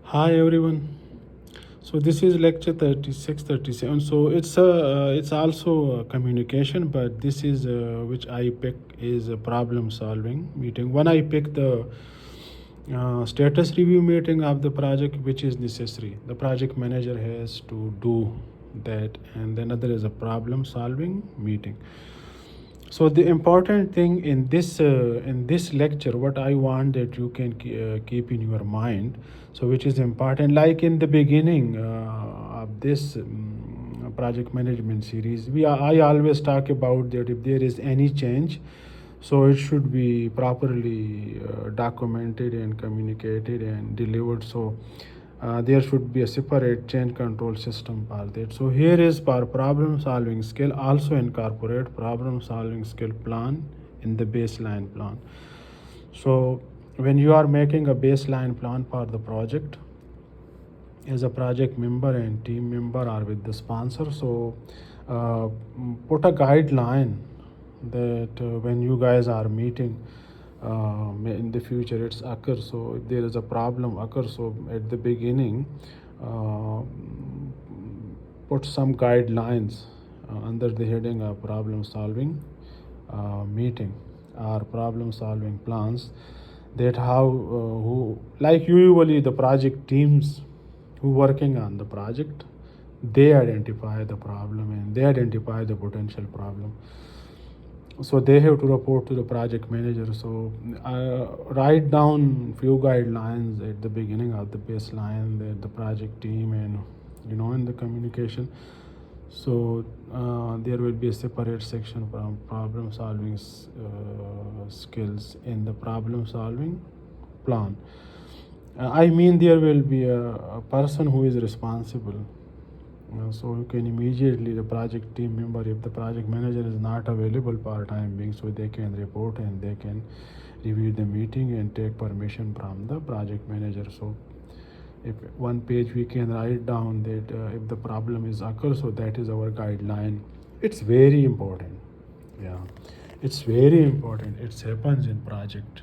Hi everyone. So this is lecture 36, 37. So it's also communication, but this is which I pick is a problem solving meeting. When I pick the status review meeting of the project, which is necessary, the project manager has to do that, and then other is a problem solving meeting. So the important thing in this lecture, what I want that you can keep in your mind, so which is important, like in the beginning of this project management series, I always talk about that if there is any change, so it should be properly documented and communicated and delivered. So there should be a separate change control system for that. So here is for problem solving skill, also incorporate problem solving skill plan in the baseline plan. So when you are making a baseline plan for the project, as a project member and team member or with the sponsor, so put a guideline that when you guys are meeting in the future it's occur. So if there is a problem occur, so at the beginning uh, put some guidelines under the heading of problem solving meeting or problem solving plans, that how who like usually the project teams who working on the project, they identify the problem and they identify the potential problem, so they have to report to the project manager. So write down few guidelines at the beginning of the baseline that the project team and in the communication. So there will be a separate section from problem solving skills in the problem solving plan. I mean there will be a person who is responsible. So you can immediately the project team member, if the project manager is not available for time being, so they can report and they can review the meeting and take permission from the project manager. So if one page we can write down that if the problem is occur, so that is our guideline. It's very important. Yeah, it's very important. It happens in project.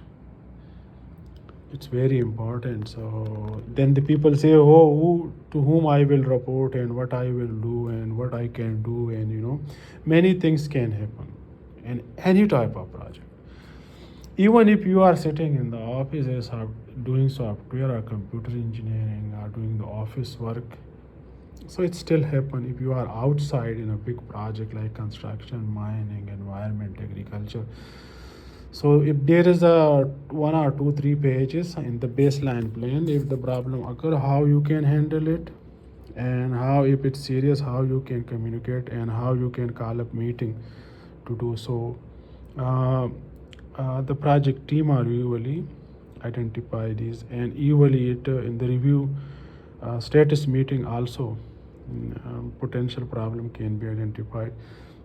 It's very important. So then the people say, oh, to whom I will report and what I will do and what I can do, and many things can happen in any type of project. Even if you are sitting in the office as doing software or computer engineering or doing the office work, so it still happen if you are outside in a big project like construction, mining, environment, agriculture. So if there is a one or two, 3 pages in the baseline plan, if the problem occur, how you can handle it, and how if it's serious, how you can communicate and how you can call up meeting to do so. Uh, the project team are usually identify these and usually it in the review status meeting also potential problem can be identified.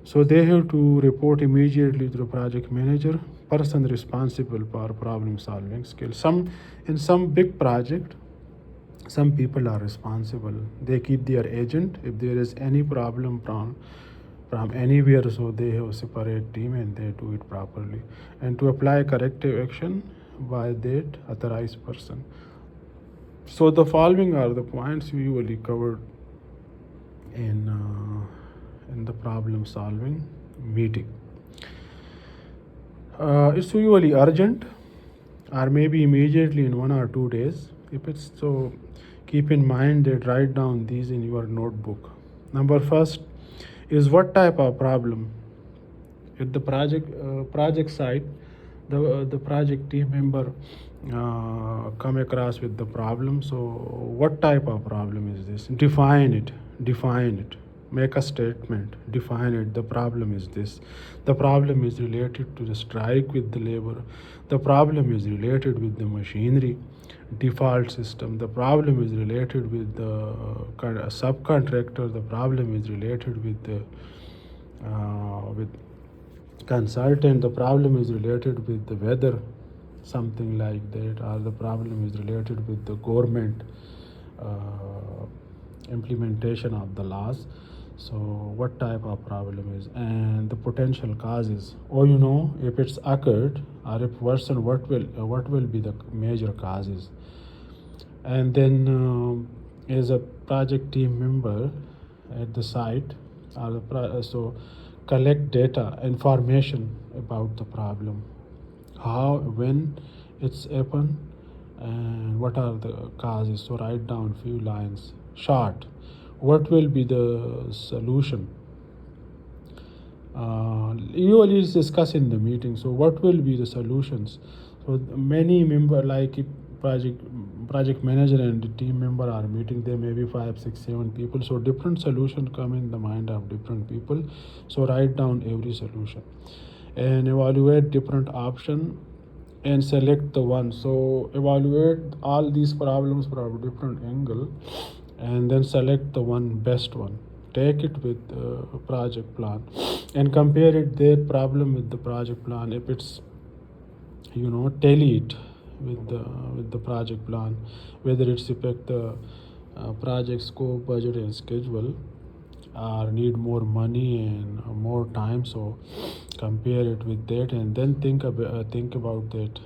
So they have to report immediately to the project manager, person responsible for problem solving skills. Some in some big project, some people are responsible. They keep their agent if there is any problem from anywhere, so they have a separate team and they do it properly. And to apply corrective action by that authorized person. So the following are the points we usually covered in the problem solving meeting. It's usually urgent or maybe immediately in 1 or 2 days. If it's so, keep in mind that write down these in your notebook. Number first is what type of problem at the project site. The project team member come across with the problem. So what type of problem is this? Define it, make a statement, define it. The problem is this. The problem is related to the strike with the labor. The problem is related with the machinery default system. The problem is related with the subcontractor. The problem is related with consultant. The problem is related with the weather, something like that, or the problem is related with the government implementation of the laws. So what type of problem is and the potential causes, or if it's occurred or if worsened, what will be the major causes. and then as a project team member at the site, so collect data information about the problem, how, when it's happened, and what are the causes. So write down few lines short, what will be the solution. Usually it's discussed in the meeting, so what will be the solutions. So many member, like if project manager and the team member are meeting, there may be 5 6 7 people, so different solutions come in the mind of different people. So write down every solution and evaluate different option and select the one. So evaluate all these problems from a different angle and then select the one best one. Take it with project plan and compare it their problem with the project plan. If it's, tally it with the project plan, whether it's affect the project scope, budget, and schedule, or need more money and more time. So compare it with that and then think about that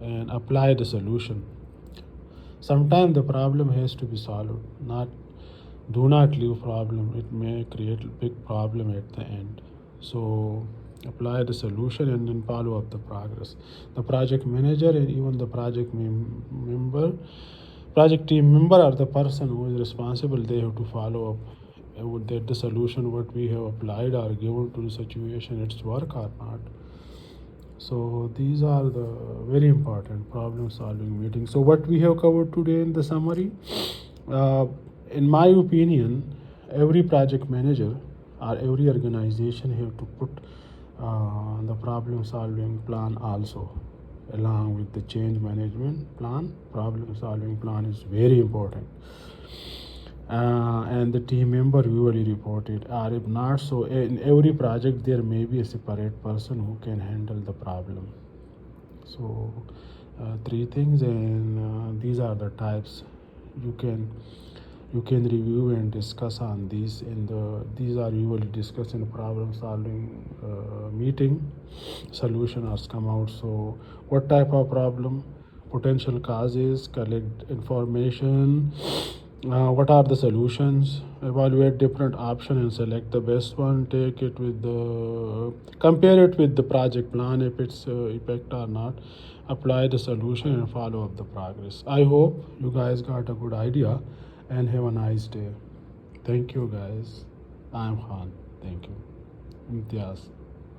and apply the solution. Sometimes the problem has to be solved, not do not leave problem, it may create a big problem at the end. So apply the solution and then follow up the progress. The project manager and even the member, project team member, are the person who is responsible. They have to follow up that the solution what we have applied or given to the situation, it's work or not. So these are the very important problem solving meetings. So what we have covered today in the summary, uh, in my opinion, every project manager or every organization have to put the problem solving plan also along with the change management plan. Problem solving plan is very important. And the team member usually report it, or if not, so in every project there may be a separate person who can handle the problem. So three things, and these are the types you can review and discuss on these. And these are usually discussed in problem solving meeting. Solution has come out. So what type of problem, potential causes, collect information, what are the solutions, evaluate different options and select the best one. Take it with the compare it with the project plan, if it's effect or not. Apply the solution and follow up the progress. I hope you guys got a good idea and have a nice day. Thank you guys. I'm Khan. Thank you. Imtiaz.